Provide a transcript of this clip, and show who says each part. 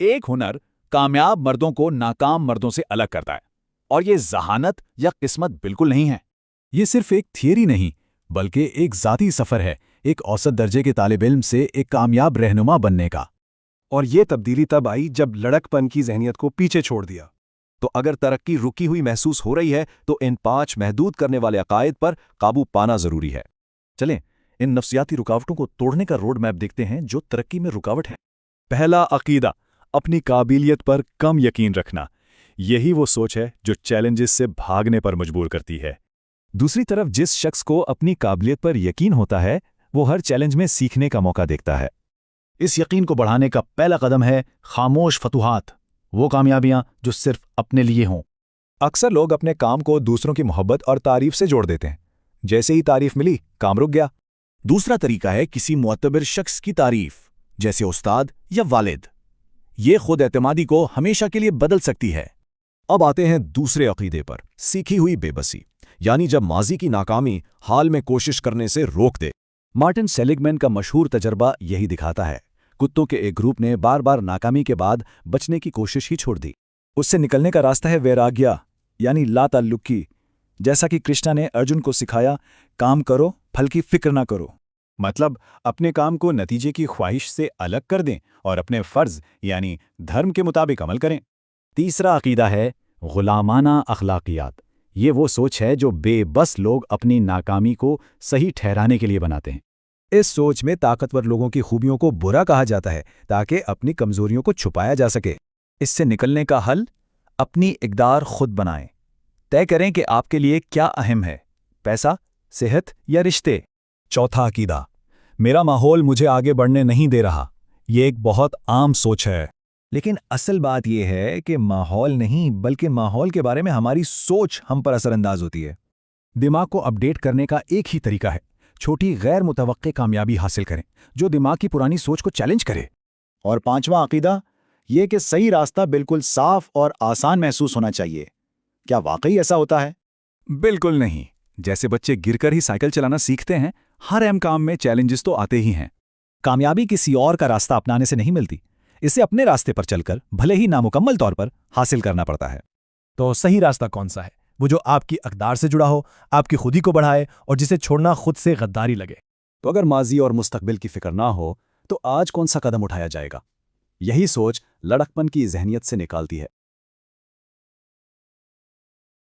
Speaker 1: ایک ہنر کامیاب مردوں کو ناکام مردوں سے الگ کرتا ہے، اور یہ ذہانت یا قسمت بالکل نہیں ہے۔
Speaker 2: یہ صرف ایک تھیوری نہیں بلکہ ایک ذاتی سفر ہے، ایک اوسط درجے کے طالب علم سے ایک کامیاب رہنما بننے کا۔
Speaker 3: اور یہ تبدیلی تب آئی جب لڑکپن کی ذہنیت کو پیچھے چھوڑ دیا۔ تو اگر ترقی رکی ہوئی محسوس ہو رہی ہے تو ان 5 محدود کرنے والے عقائد پر قابو پانا ضروری ہے۔
Speaker 4: چلیں ان نفسیاتی رکاوٹوں کو توڑنے کا روڈ میپ دیکھتے ہیں جو ترقی میں رکاوٹ ہے۔
Speaker 2: پہلا عقیدہ، اپنی قابلیت پر کم یقین رکھنا۔ یہی وہ سوچ ہے جو چیلنجز سے بھاگنے پر مجبور کرتی ہے۔ دوسری طرف جس شخص کو اپنی قابلیت پر یقین ہوتا ہے وہ ہر چیلنج میں سیکھنے کا موقع دیکھتا ہے۔
Speaker 5: اس یقین کو بڑھانے کا پہلا قدم ہے خاموش فتوحات، وہ کامیابیاں جو صرف اپنے لیے ہوں۔
Speaker 2: اکثر لوگ اپنے کام کو دوسروں کی محبت اور تعریف سے جوڑ دیتے ہیں۔ جیسے ہی تعریف ملی کام رک گیا۔
Speaker 4: دوسرا طریقہ ہے کسی معتبر شخص کی تعریف، جیسے استاد یا والد۔ یہ خود اعتمادی کو ہمیشہ کے لیے بدل سکتی ہے۔
Speaker 3: اب آتے ہیں دوسرے عقیدے پر، سیکھی ہوئی بے بسی، یعنی جب ماضی کی ناکامی حال میں کوشش کرنے سے روک دے۔
Speaker 2: مارٹن سیلیگمین کا مشہور تجربہ یہی دکھاتا ہے۔ کتوں کے ایک گروپ نے بار بار ناکامی کے بعد بچنے کی کوشش ہی چھوڑ دی۔ اس سے نکلنے کا راستہ ہے ویراگیا، یعنی لا تعلقی۔ جیسا کہ کرشنا نے ارجن کو سکھایا، کام کرو، پھل کی فکر نہ کرو۔ مطلب اپنے کام کو نتیجے کی خواہش سے الگ کر دیں اور اپنے فرض یعنی دھرم کے مطابق عمل کریں۔ تیسرا عقیدہ ہے غلامانہ اخلاقیات۔ یہ وہ سوچ ہے جو بے بس لوگ اپنی ناکامی کو صحیح ٹھہرانے کے لیے بناتے ہیں۔ اس سوچ میں طاقتور لوگوں کی خوبیوں کو برا کہا جاتا ہے تاکہ اپنی کمزوریوں کو چھپایا جا سکے۔ اس سے نکلنے کا حل، اپنی اقدار خود بنائیں۔ طے کریں کہ آپ کے لیے کیا اہم ہے، پیسہ، صحت یا رشتے۔ چوتھا عقیدہ، میرا ماحول مجھے آگے بڑھنے نہیں دے رہا۔ یہ ایک بہت عام سوچ ہے، لیکن اصل بات یہ ہے کہ ماحول نہیں بلکہ ماحول کے بارے میں ہماری سوچ ہم پر اثر انداز ہوتی ہے۔ دماغ کو اپڈیٹ کرنے کا ایک ہی طریقہ ہے، چھوٹی غیر متوقع کامیابی حاصل کریں جو دماغ کی پرانی سوچ کو چیلنج کرے۔
Speaker 1: اور پانچواں عقیدہ یہ کہ صحیح راستہ بالکل صاف اور آسان محسوس ہونا چاہیے۔ کیا واقعی ایسا ہوتا ہے؟
Speaker 2: بالکل نہیں۔ جیسے بچے گر کر ہی سائیکل چلانا سیکھتے ہیں، ہر اہم کام میں چیلنجز تو آتے ہی ہیں۔
Speaker 5: کامیابی کسی اور کا راستہ اپنانے سے نہیں ملتی، اسے اپنے راستے پر چل کر بھلے ہی نامکمل طور پر حاصل کرنا پڑتا ہے۔ تو صحیح راستہ کون سا ہے؟ وہ جو آپ کی اقدار سے جڑا ہو، آپ کی خودی کو بڑھائے اور جسے چھوڑنا خود سے غداری لگے۔
Speaker 3: تو اگر ماضی اور مستقبل کی فکر نہ ہو تو آج کون سا قدم اٹھایا جائے گا؟ یہی سوچ لڑکپن کی ذہنیت سے نکالتی ہے۔